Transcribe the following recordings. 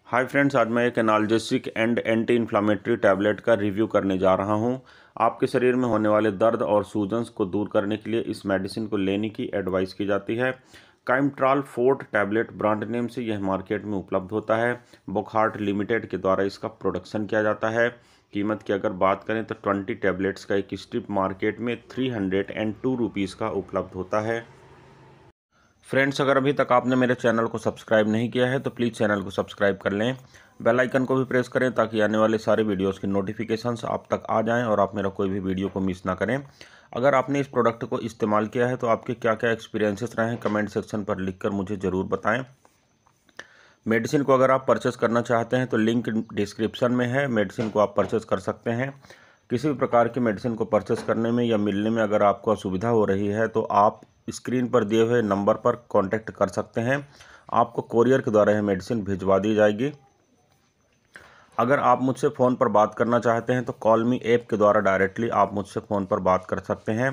Hi friends, आज मैं एक analgesic and anti inflammatory tablet का रिव्यू करने जा रहा हूं। आपके शरीर में होने वाले दर्द और सूजन को दूर करने के लिए इस मेडिसिन को लेने की एडवाइस की जाती है। काइमट्राल फोर्ट टैबलेट ब्रांड नेम से यह मार्केट में उपलब्ध होता है। वोकहार्ट लिमिटेड के द्वारा इसका प्रोडक्शन किया जाता है। कीमत की अगर बात करें तो 20 टैबलेट्स का एक स्ट्रिप मार्केट में 302 रुपीज़ का उपलब्ध होता है। फ्रेंड्स, अगर अभी तक आपने मेरे चैनल को सब्सक्राइब नहीं किया है तो प्लीज़ चैनल को सब्सक्राइब कर लें। बेल आइकन को भी प्रेस करें ताकि आने वाले सारे वीडियोस की नोटिफिकेशंस आप तक आ जाएं और आप मेरा कोई भी वीडियो को मिस ना करें। अगर आपने इस प्रोडक्ट को इस्तेमाल किया है तो आपके क्या क्या एक्सपीरियंसेस रहे हैं कमेंट सेक्शन पर लिखकर मुझे ज़रूर बताएँ। मेडिसिन को अगर आप परचेस करना चाहते हैं तो लिंक डिस्क्रिप्शन में है, मेडिसिन को आप परचेस कर सकते हैं। किसी भी प्रकार की मेडिसिन को परचेस करने में या मिलने में अगर आपको असुविधा हो रही है तो आप स्क्रीन पर दिए हुए नंबर पर कांटेक्ट कर सकते हैं। आपको कोरियर के द्वारा यह मेडिसिन भिजवा दी जाएगी। अगर आप मुझसे फ़ोन पर बात करना चाहते हैं तो कॉल मी ऐप के द्वारा डायरेक्टली आप मुझसे फ़ोन पर बात कर सकते हैं।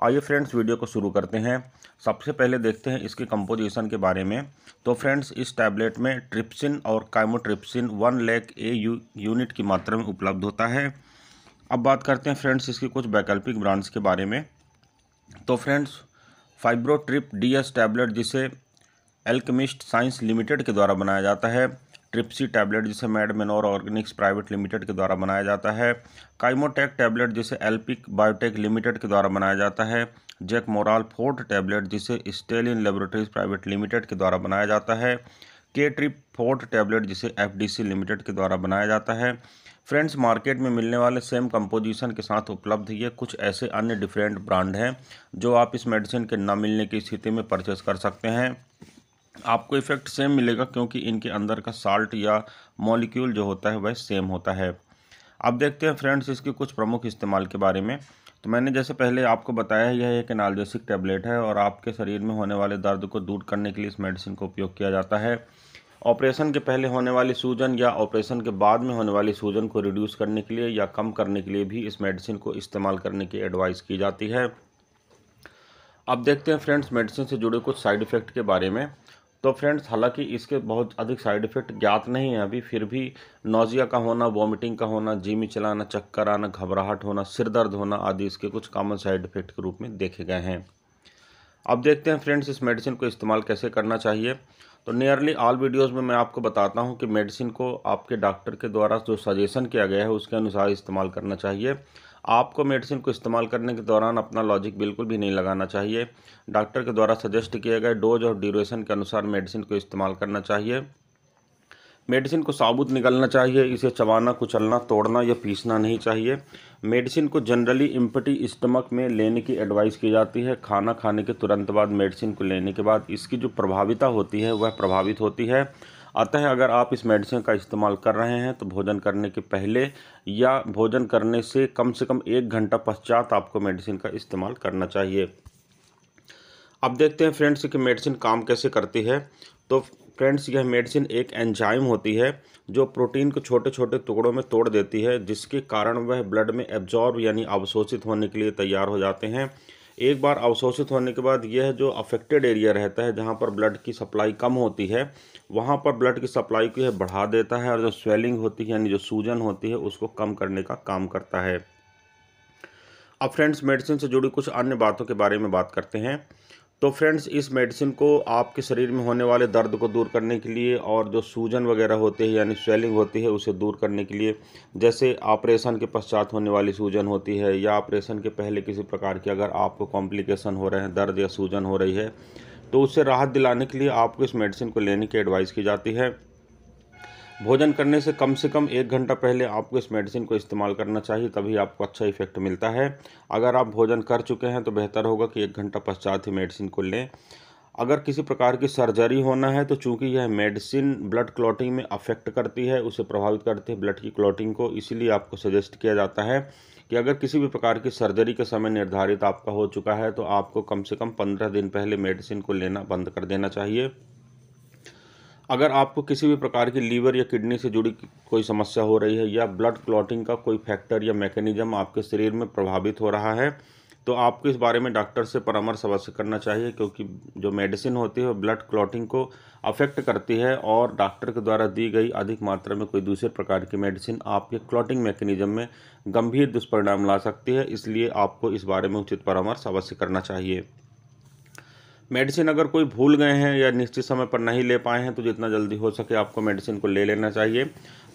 आइए फ्रेंड्स, वीडियो को शुरू करते हैं। सबसे पहले देखते हैं इसकी कंपोजिशन के बारे में। तो फ्रेंड्स, इस टैबलेट में ट्रिप्सिन और काइमोट्रिप्सिन 1 लाख यूनिट की मात्रा में उपलब्ध होता है। अब बात करते हैं फ्रेंड्स इसकी कुछ वैकल्पिक ब्रांड्स के बारे में। तो फ्रेंड्स, फाइब्रोट्रिप डीएस टैबलेट जिसे एल्केमिस्ट साइंस लिमिटेड के द्वारा बनाया जाता है। ट्रिप्सी टैबलेट जिसे mad Manor Organics private limited के द्वारा बनाया जाता है। काइमोटेक टैबलेट जिसे एल्पिक बायोटेक लिमिटेड के द्वारा बनाया जाता है। जैकमोराल फोर्ट टैबलेट जिसे स्टेलिन लेबोरेटरीज प्राइवेट लिमिटेड के द्वारा बनाया जाता है। के ट्रिप फोर्ट टैबलेट जिसे एफडीसी लिमिटेड के द्वारा बनाया जाता है। फ्रेंड्स, मार्केट में मिलने वाले सेम कंपोजिशन के साथ उपलब्ध ये कुछ ऐसे अन्य डिफरेंट ब्रांड हैं जो आप इस मेडिसिन के न मिलने की स्थिति में परचेस कर सकते हैं। आपको इफेक्ट सेम मिलेगा क्योंकि इनके अंदर का साल्ट या मॉलिक्यूल जो होता है वह सेम होता है। अब देखते हैं फ्रेंड्स इसके कुछ प्रमुख इस्तेमाल के बारे में। तो मैंने जैसे पहले आपको बताया यह एक एनाल्जेसिक टैबलेट है और आपके शरीर में होने वाले दर्द को दूर करने के लिए इस मेडिसिन का उपयोग किया जाता है। ऑपरेशन के पहले होने वाली सूजन या ऑपरेशन के बाद में होने वाली सूजन को रिड्यूस करने के लिए या कम करने के लिए भी इस मेडिसिन को इस्तेमाल करने की एडवाइस की जाती है। अब देखते हैं फ्रेंड्स मेडिसिन से जुड़े कुछ साइड इफ़ेक्ट के बारे में। तो फ्रेंड्स, हालांकि इसके बहुत अधिक साइड इफ़ेक्ट ज्ञात नहीं है अभी, फिर भी नौजिया का होना, वॉमिटिंग का होना, जी मिचलाना, चक्कर आना, घबराहट होना, सिर दर्द होना आदि इसके कुछ कॉमन साइड इफ़ेक्ट के रूप में देखे गए हैं। अब देखते हैं फ्रेंड्स इस मेडिसिन को इस्तेमाल कैसे करना चाहिए। तो नियरली ऑल वीडियोस में मैं आपको बताता हूं कि मेडिसिन को आपके डॉक्टर के द्वारा जो सजेशन किया गया है उसके अनुसार इस्तेमाल करना चाहिए। आपको मेडिसिन को इस्तेमाल करने के दौरान अपना लॉजिक बिल्कुल भी नहीं लगाना चाहिए। डॉक्टर के द्वारा सजेस्ट किए गए डोज और ड्यूरेशन के अनुसार मेडिसिन को इस्तेमाल करना चाहिए। मेडिसिन को साबुत निगलना चाहिए, इसे चबाना, कुचलना, तोड़ना या पीसना नहीं चाहिए। मेडिसिन को जनरली एम्प्टी स्टमक में लेने की एडवाइस की जाती है। खाना खाने के तुरंत बाद मेडिसिन को लेने के बाद इसकी जो प्रभाविता होती है वह प्रभावित होती है। अतः अगर आप इस मेडिसिन का इस्तेमाल कर रहे हैं तो भोजन करने के पहले या भोजन करने से कम 1 घंटा पश्चात आपको मेडिसिन का इस्तेमाल करना चाहिए। अब देखते हैं फ्रेंड्स कि मेडिसिन काम कैसे करती है। तो फ्रेंड्स, यह मेडिसिन एक एंजाइम होती है जो प्रोटीन को छोटे छोटे टुकड़ों में तोड़ देती है, जिसके कारण वह ब्लड में एब्जॉर्ब यानी अवशोषित होने के लिए तैयार हो जाते हैं। एक बार अवशोषित होने के बाद यह जो अफेक्टेड एरिया रहता है जहाँ पर ब्लड की सप्लाई कम होती है वहाँ पर ब्लड की सप्लाई को यह बढ़ा देता है और जो स्वेलिंग होती है यानी जो सूजन होती है उसको कम करने का काम करता है। अब फ्रेंड्स, मेडिसिन से जुड़ी कुछ अन्य बातों के बारे में बात करते हैं। तो फ्रेंड्स, इस मेडिसिन को आपके शरीर में होने वाले दर्द को दूर करने के लिए और जो सूजन वगैरह होते हैं यानी स्वेलिंग होती है उसे दूर करने के लिए, जैसे ऑपरेशन के पश्चात होने वाली सूजन होती है या ऑपरेशन के पहले किसी प्रकार की अगर आपको कॉम्प्लिकेशन हो रहे हैं, दर्द या सूजन हो रही है, तो उससे राहत दिलाने के लिए आपको इस मेडिसिन को लेने की एडवाइस की जाती है। भोजन करने से कम 1 घंटा पहले आपको इस मेडिसिन को इस्तेमाल करना चाहिए, तभी आपको अच्छा इफेक्ट मिलता है। अगर आप भोजन कर चुके हैं तो बेहतर होगा कि 1 घंटा पश्चात ही मेडिसिन को लें। अगर किसी प्रकार की सर्जरी होना है तो चूंकि यह मेडिसिन ब्लड क्लॉटिंग में अफेक्ट करती है, उसे प्रभावित करती है ब्लड की क्लॉटिंग को, इसीलिए आपको सजेस्ट किया जाता है कि अगर किसी भी प्रकार की सर्जरी के समय निर्धारित आपका हो चुका है तो आपको कम से कम 15 दिन पहले मेडिसिन को लेना बंद कर देना चाहिए। अगर आपको किसी भी प्रकार की लीवर या किडनी से जुड़ी कोई समस्या हो रही है या ब्लड क्लॉटिंग का कोई फैक्टर या मैकेनिज्म आपके शरीर में प्रभावित हो रहा है तो आपको इस बारे में डॉक्टर से परामर्श अवश्य करना चाहिए, क्योंकि जो मेडिसिन होती है वो ब्लड क्लॉटिंग को अफेक्ट करती है और डॉक्टर के द्वारा दी गई अधिक मात्रा में कोई दूसरे प्रकार की मेडिसिन आपके क्लॉटिंग मैकेनिज्म में गंभीर दुष्परिणाम ला सकती है। इसलिए आपको इस बारे में उचित परामर्श अवश्य करना चाहिए। मेडिसिन अगर कोई भूल गए हैं या निश्चित समय पर नहीं ले पाए हैं तो जितना जल्दी हो सके आपको मेडिसिन को ले लेना चाहिए।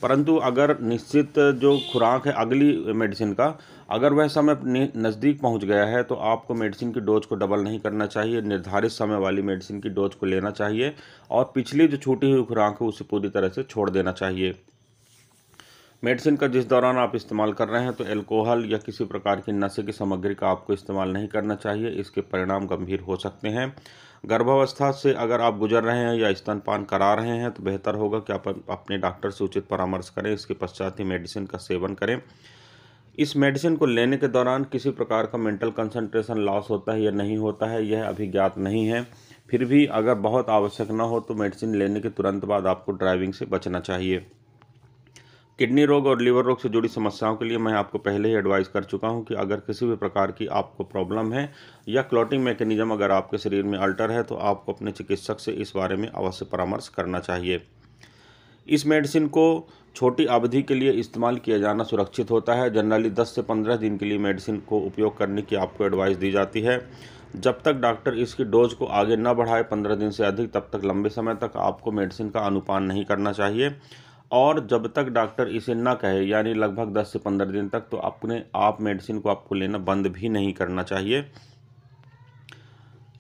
परंतु अगर निश्चित जो खुराक है अगली मेडिसिन का, अगर वह समय नज़दीक पहुंच गया है तो आपको मेडिसिन की डोज को डबल नहीं करना चाहिए, निर्धारित समय वाली मेडिसिन की डोज को लेना चाहिए और पिछली जो छूटी हुई खुराक है उसे पूरी तरह से छोड़ देना चाहिए। मेडिसिन का जिस दौरान आप इस्तेमाल कर रहे हैं तो अल्कोहल या किसी प्रकार की नशे की सामग्री का आपको इस्तेमाल नहीं करना चाहिए, इसके परिणाम गंभीर हो सकते हैं। गर्भावस्था से अगर आप गुजर रहे हैं या स्तनपान करा रहे हैं तो बेहतर होगा कि आप अपने डॉक्टर से उचित परामर्श करें, इसके पश्चात ही मेडिसिन का सेवन करें। इस मेडिसिन को लेने के दौरान किसी प्रकार का मेंटल कंसंट्रेशन लॉस होता है या नहीं होता है यह अभी ज्ञात नहीं है। फिर भी अगर बहुत आवश्यक न हो तो मेडिसिन लेने के तुरंत बाद आपको ड्राइविंग से बचना चाहिए। किडनी रोग और लीवर रोग से जुड़ी समस्याओं के लिए मैं आपको पहले ही एडवाइस कर चुका हूं कि अगर किसी भी प्रकार की आपको प्रॉब्लम है या क्लॉटिंग मैकेनिज्म अगर आपके शरीर में अल्टर है तो आपको अपने चिकित्सक से इस बारे में अवश्य परामर्श करना चाहिए। इस मेडिसिन को छोटी अवधि के लिए इस्तेमाल किया जाना सुरक्षित होता है। जनरली 10 से 15 दिन के लिए मेडिसिन को उपयोग करने की आपको एडवाइस दी जाती है। जब तक डॉक्टर इसकी डोज को आगे न बढ़ाए 15 दिन से अधिक, तब तक लंबे समय तक आपको मेडिसिन का अनुपान नहीं करना चाहिए और जब तक डॉक्टर इसे ना कहे यानी लगभग 10 से 15 दिन तक तो अपने आप मेडिसिन को आपको लेना बंद भी नहीं करना चाहिए।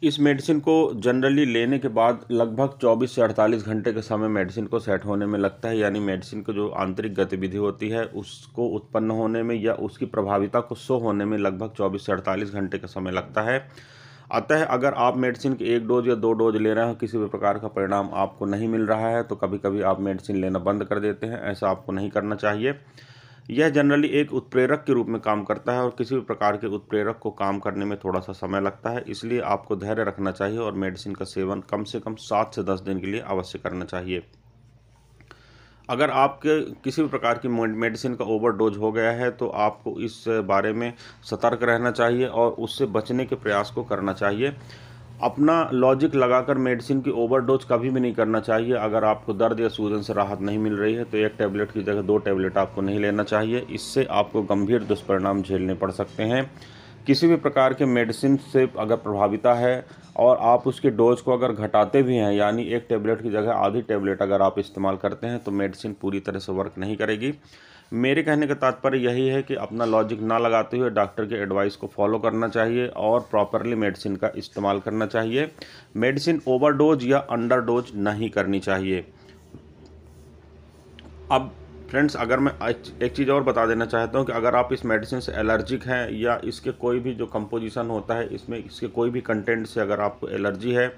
इस मेडिसिन को जनरली लेने के बाद लगभग 24 से 48 घंटे के समय मेडिसिन को सेट होने में लगता है, यानी मेडिसिन की जो आंतरिक गतिविधि होती है उसको उत्पन्न होने में या उसकी प्रभाविता को शो होने में लगभग 24 से 48 घंटे का समय लगता है। अतः अगर आप मेडिसिन के 1 डोज या 2 डोज ले रहे हो, किसी भी प्रकार का परिणाम आपको नहीं मिल रहा है तो कभी कभी आप मेडिसिन लेना बंद कर देते हैं। ऐसा आपको नहीं करना चाहिए। यह जनरली एक उत्प्रेरक के रूप में काम करता है और किसी भी प्रकार के उत्प्रेरक को काम करने में थोड़ा सा समय लगता है, इसलिए आपको धैर्य रखना चाहिए और मेडिसिन का सेवन कम से कम 7 से 10 दिन के लिए अवश्य करना चाहिए। अगर आपके किसी भी प्रकार की मेडिसिन का ओवरडोज हो गया है तो आपको इस बारे में सतर्क रहना चाहिए और उससे बचने के प्रयास को करना चाहिए। अपना लॉजिक लगाकर मेडिसिन की ओवरडोज कभी भी नहीं करना चाहिए। अगर आपको दर्द या सूजन से राहत नहीं मिल रही है तो 1 टैबलेट की जगह 2 टैबलेट आपको नहीं लेना चाहिए, इससे आपको गंभीर दुष्परिणाम झेलने पड़ सकते हैं। किसी भी प्रकार के मेडिसिन से अगर प्रभाविता है और आप उसके डोज को अगर घटाते भी हैं, यानी 1 टैबलेट की जगह आधी टैबलेट अगर आप इस्तेमाल करते हैं तो मेडिसिन पूरी तरह से वर्क नहीं करेगी। मेरे कहने का तात्पर्य यही है कि अपना लॉजिक ना लगाते हुए डॉक्टर के एडवाइस को फॉलो करना चाहिए और प्रॉपरली मेडिसिन का इस्तेमाल करना चाहिए। मेडिसिन ओवरडोज या अंडरडोज नहीं करनी चाहिए। अब फ्रेंड्स, अगर मैं एक चीज़ और बता देना चाहता हूँ कि अगर आप इस मेडिसिन से एलर्जिक हैं या इसके कोई भी जो कंपोजिशन होता है इसमें इसके कोई भी कंटेंट से अगर आपको एलर्जी है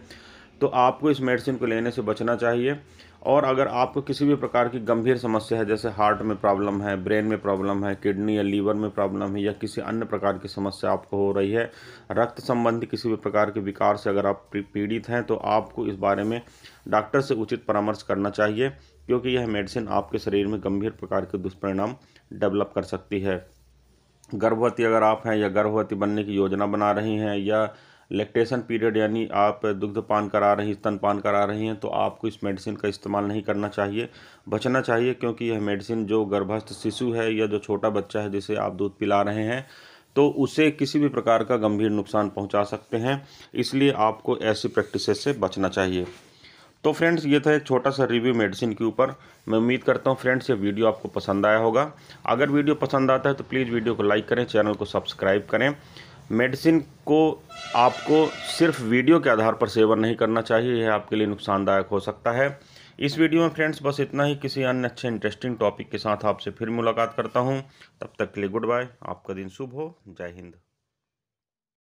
तो आपको इस मेडिसिन को लेने से बचना चाहिए। और अगर आपको किसी भी प्रकार की गंभीर समस्या है, जैसे हार्ट में प्रॉब्लम है, ब्रेन में प्रॉब्लम है, किडनी या लीवर में प्रॉब्लम है या किसी अन्य प्रकार की समस्या आपको हो रही है, रक्त संबंधी किसी भी प्रकार के विकार से अगर आप पीड़ित हैं तो आपको इस बारे में डॉक्टर से उचित परामर्श करना चाहिए, क्योंकि यह मेडिसिन आपके शरीर में गंभीर प्रकार के दुष्परिणाम डेवलप कर सकती है। गर्भवती अगर आप हैं या गर्भवती बनने की योजना बना रही हैं या लैक्टेशन पीरियड यानी आप दुग्धपान करा रही स्तनपान करा रही हैं तो आपको इस मेडिसिन का इस्तेमाल नहीं करना चाहिए, बचना चाहिए, क्योंकि यह मेडिसिन जो गर्भस्थ शिशु है या जो छोटा बच्चा है जिसे आप दूध पिला रहे हैं तो उसे किसी भी प्रकार का गंभीर नुकसान पहुंचा सकते हैं। इसलिए आपको ऐसी प्रैक्टिसेस से बचना चाहिए। तो फ्रेंड्स, ये था एक छोटा सा रिव्यू मेडिसिन के ऊपर। मैं उम्मीद करता हूँ फ्रेंड्स ये वीडियो आपको पसंद आया होगा। अगर वीडियो पसंद आता है तो प्लीज़ वीडियो को लाइक करें, चैनल को सब्सक्राइब करें। मेडिसिन को आपको सिर्फ वीडियो के आधार पर सेवन नहीं करना चाहिए, यह आपके लिए नुकसानदायक हो सकता है। इस वीडियो में फ्रेंड्स बस इतना ही। किसी अन्य अच्छे इंटरेस्टिंग टॉपिक के साथ आपसे फिर मुलाकात करता हूँ। तब तक के लिए गुड बाय। आपका दिन शुभ हो। जय हिंद।